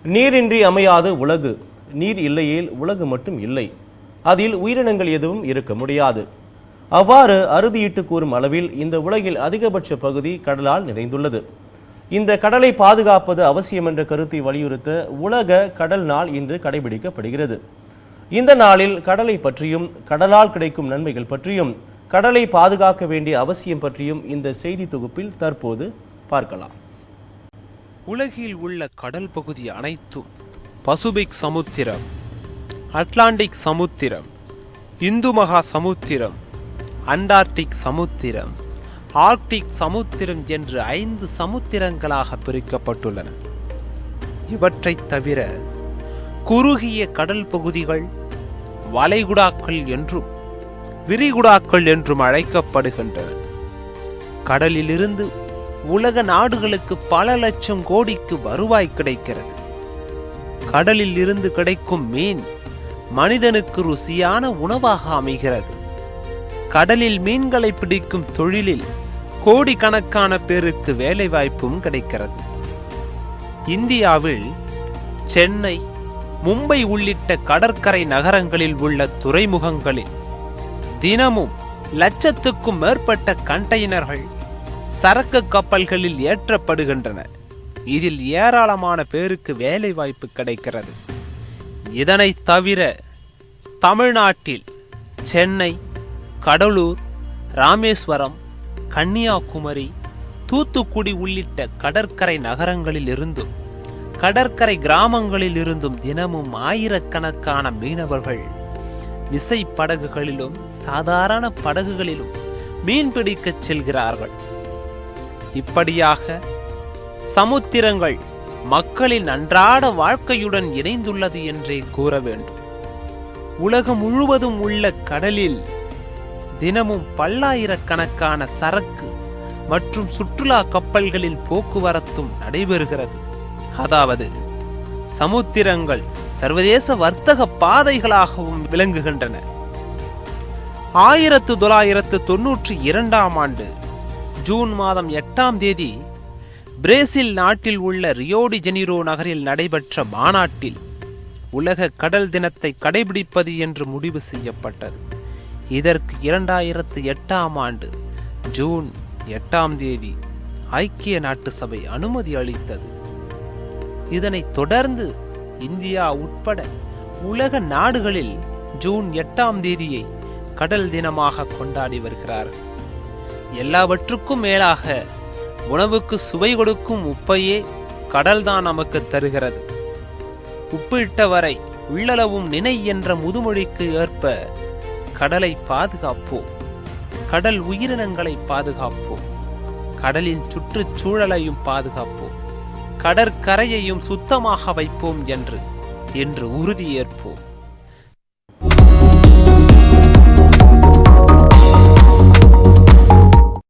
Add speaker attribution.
Speaker 1: நீரின்றி அமையாது உலகு. நீர் இல்லையேல் உலகு மட்டும் இல்லை. அதில் உயிரினங்கள் எதுவும் இருக்க முடியாது. அவ்வாறு அறுதியிட்டு கூறும் அளவில் இந்த உலகில் அதிகபட்ச பகுதி கடலால் நிறைந்துள்ளது. இந்த கடலை பாதுகாப்பது அவசியம் என்ற கருத்தை வலியுறுத்த உலக கடல் நாள் இன்று கடைபிடிக்கப்படுகிறது. இந்த நாளில் கடலை பற்றியும் கடலால் கிடைக்கும் நன்மைகள் பற்றியும் கடலை பாதுகாக்க வேண்டிய அவசியம் பற்றியும் இந்த செய்தி தொகுப்பில் தற்போது பார்க்கலாம்.
Speaker 2: உலகில் உள்ள கடல் பகுதி அனைத்தும் பசிபிக் சமுத்திரம், அட்லாண்டிக் சமுத்திரம், இந்து மகா சமுத்திரம், அண்டார்டிக் சமுத்திரம், ஆர்க்டிக் சமுத்திரம் என்று 5 சமுத்திரங்களாக பிரிக்கப்பட்டுள்ளன. இவற்றை தவிர குறுகிய கடல் பகுதிகள் வளைகுடாக்கள் என்றும் விரிகுடாக்கள் என்றும் அழைக்கப்படுகின்றன. கடலிலிருந்து உலக நாடுகளுக்கு பல லட்சம் கோடிக்கு வருவாய் கிடைக்கிறது. கடலில் இருந்து கிடைக்கும் மீன் மனிதனுக்கு ருசியான உணவாக அமைகிறது. கடலில் மீன்களை பிடிக்கும் தொழிலில் கோடிக்கணக்கான பேருக்கு வேலை வாய்ப்பும் கிடைக்கிறது. இந்தியாவில் சென்னை, மும்பை உள்ளிட்ட கடற்கரை நகரங்களில் உள்ள துறைமுகங்களில் தினமும் லட்சத்துக்கும் மேற்பட்ட கண்டெய்னர்கள் சரக்கு கப்பல்களில் ஏற்றப்படுகின்றன. இதில் ஏராளமான பேருக்கு வேலை வாய்ப்பு கிடைக்கிறது. இதனை தவிர தமிழ்நாட்டில் சென்னை, கடலூர், ராமேஸ்வரம், கன்னியாகுமரி, தூத்துக்குடி உள்ளிட்ட கடற்கரை நகரங்களில் இருந்தும் கடற்கரை கிராமங்களில் இருந்தும் தினமும் ஆயிரக்கணக்கான மீனவர்கள் விசை படகுகளிலும் சாதாரண படகுகளிலும் மீன் பிடிக்கச் செல்கிறார்கள். இப்படியாக சமுத்திரங்கள் மக்களின் அன்றாட வாழ்க்கையுடன் இணைந்துள்ளது என்றே கூற வேண்டும். உலகம் முழுவதும் உள்ள கடலில் தினமும் பல்லாயிரக்கணக்கான சரக்கு மற்றும் சுற்றுலா கப்பல்களில் போக்குவரத்தும் நடைபெறுகிறது. அதாவது சமுத்திரங்கள் சர்வதேச வர்த்தக பாதைகளாகவும் விளங்குகின்றன. 1992 ஆண்டு ஜூன் மாதம் 8ஆம் தேதி பிரேசில் நாட்டில் உள்ள ரியோ டி ஜெனிரோ நகரில் நடைபெற்ற மாநாட்டில் உலக கடல் தினத்தை கடைபிடிப்பது என்று முடிவு செய்யப்பட்டது. இதற்கு 2008ஆம் ஆண்டு ஜூன் 8ஆம் தேதி ஐக்கிய நாட்டு சபை அனுமதி அளித்தது. இதனைத் தொடர்ந்து இந்தியா உட்பட உலக நாடுகளில் ஜூன் 8ஆம் தேதியை கடல் தினமாக கொண்டாடி வருகிறார்கள். எல்லாவற்றுக்கும் மேலாக உணவுக்கு சுவை கொடுக்கும் உப்பையே கடல்தான் நமக்கு தருகிறது. உப்பிட்டவரை உள்ளளவும் நினை என்ற முதுமொழிக்கு ஏற்ப கடலை பாதுகாப்போம், கடல் உயிரினங்களை பாதுகாப்போம், கடலின் சுற்றுச்சூழலையும் பாதுகாப்போம், கடற்கரையையும் சுத்தமாக வைப்போம் என்று உறுதியேற்போம்.